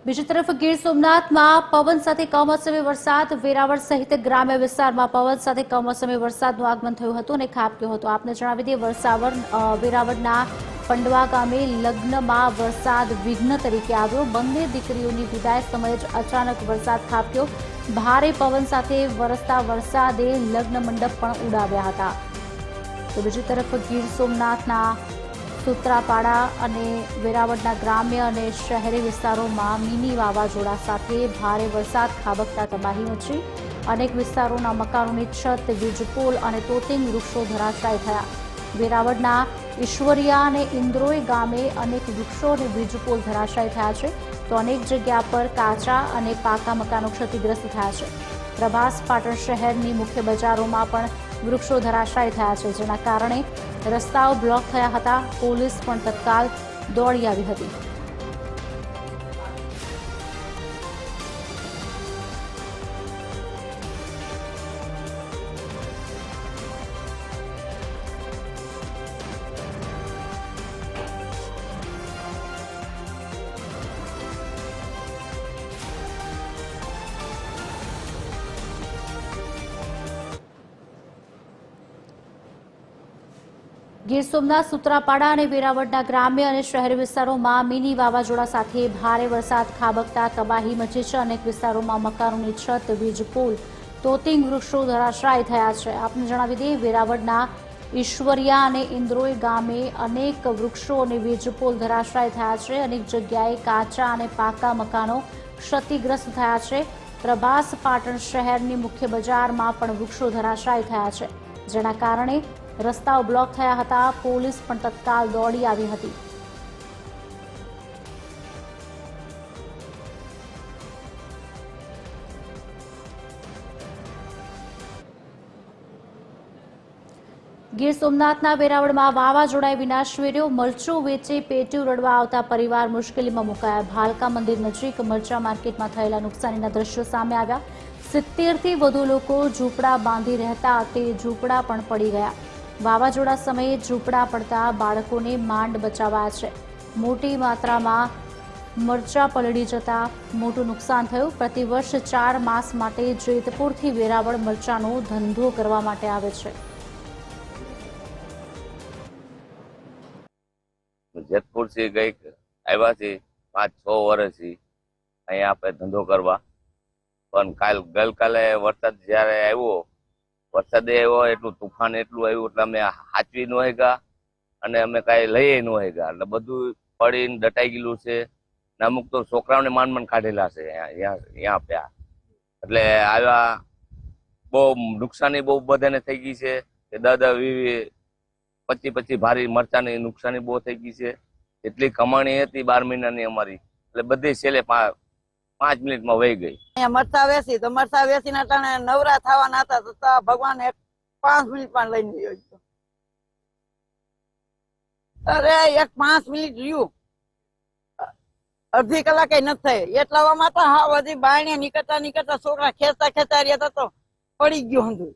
બીજી તરફ ગીર સોમનાથમાં પવન સાથે કમોસમી વરસાદ, વેરાવળ સહિત ગ્રામ્ય વિસ્તારમાં પવન સાથે કમોસમી વરસાદનું આગમન થયું હતું અને ખાબક્યો હતો। આપને જણાવી દઈએ, વેરાવળના પંડવા ગામે લગ્નમાં વરસાદ વિઘ્ન તરીકે આવ્યો। બંને દીકરીઓની વિદાય સમયે જ અચાનક વરસાદ ખાબક્યો। ભારે પવન સાથે વરસતા વરસાદે લગ્ન મંડપ પણ ઉડાવ્યા હતા। તો બીજી તરફ ગીર સોમનાથના સૂત્રાપાડા અને વેરાવળના ગ્રામ્ય અને શહેરી વિસ્તારોમાં મિની વાવાઝોડા સાથે ભારે વરસાદ ખાબકતા તબાહી મચી। અનેક વિસ્તારોના મકાનોની છત, વીજપોલ અને તોતિંગ વૃક્ષો ધરાશાયી થયા। વેરાવળના ઈશ્વરિયા અને ઇન્દ્રોઈ ગામે અનેક વૃક્ષો અને વીજપોલ ધરાશાયી થયા છે, તો અનેક જગ્યા પર કાચા અને પાકા મકાનો ક્ષતિગ્રસ્ત થયા છે। પ્રભાસ પાટણ શહેરની મુખ્ય બજારોમાં પણ વૃક્ષો ધરાશાયી થયા છે, જેના કારણે રસ્તાઓ બ્લોક થયા હતા। પોલીસ પણ તત્કાલ દોડી આવી હતી। ગીર સોમનાથ, સૂત્રાપાડા અને વેરાવળના ગ્રામ્ય અને શહેરી વિસ્તારોમાં મિની વાવાઝોડા સાથે ભારે વરસાદ ખાબકતા તબાહી મચી છે। અનેક વિસ્તારોમાં મકાનોની છત, વીજપોલ, તોતિંગ વૃક્ષો ધરાશાયી થયા છે। આપને જણાવી દઈએ, વેરાવળના ઈશ્વરિયા અને ઇન્દ્રોઈ ગામે અનેક વૃક્ષો અને વીજપોલ ધરાશાયી થયા છે। અનેક જગ્યાએ કાચા અને પાકા મકાનો ક્ષતિગ્રસ્ત થયા છે। પ્રભાસ પાટણ શહેરની મુખ્ય બજારમાં પણ વૃક્ષો ધરાશાયી થયા છે, જેના કારણે રસ્તાઓ બ્લોક થયા હતા। પોલીસ પણ તત્કાલ દોડી આવી હતી। ગીર સોમનાથના વેરાવળમાં વાવાઝોડાએ વિનાશ વેર્યો। મરચું વેચી પેટીયું રડવા આવતા પરિવાર મુશ્કેલીમાં મુકાયા। ભાલકા મંદિર નજીક મરચા માર્કેટમાં થયેલા નુકસાનીના દ્રશ્યો સામે આવ્યા। 70થી વધુ લોકો ઝૂંપડા બાંધી રહેતા તે ઝૂંપડા પણ પડી ગયા। વાવાઝોડા સમયે ઝૂંપડા પડતા બાળકોને માંડ બચાવાયા છે। મોટી માત્રામાં મરચા પલળી જતા મોટું નુકસાન થયું। પ્રતિવર્ષ 4 માસ માટે જેતપુરથી વેરાવળ મરચાનો ધંધો કરવા માટે આવે છે। જેતપુર થી આવ્યા છે 5-6 વર્ષથી અહીંયા આપણે ધંધો કરવા, પણ ગઈકાલે વરસાદ જયારે આવ્યો, વરસાદે આવ્યો એટલું તુફાન એટલું આવ્યું એટલે અમે હાચવી ન ગયા અને અમે કાંઈ લઈએ ન ગયા, એટલે બધું પડીને દટાઈ ગયેલું છે। અમુક તો છોકરાઓને માંડ કાઢેલા છે અહીંયા પ્યા, એટલે આવ્યા બહુ નુકસાની બહુ બધાને થઈ ગઈ છે કે 10-20, 25 ભારી મરચાની નુકસાની બહુ થઈ ગઈ છે। એટલી કમાણી હતી 12 મહિનાની અમારી, એટલે બધી છેલ્લે 5 મિનિટમાં વહી ગઈ। મરચા વેચી તો મરચા વેચીને ટાણે નવરા થવાના હતા તો ભગવાન 5 મિનિટમાં લઈને ગયો। અરે 5 મિનિટ રહ્યું, અડધી કલાકે નથી થઈ એટલામાં તો હા બધી બાયણે નીકળતા છોકરા ખેંચતા રહ્યા તો પડી ગયો હતું।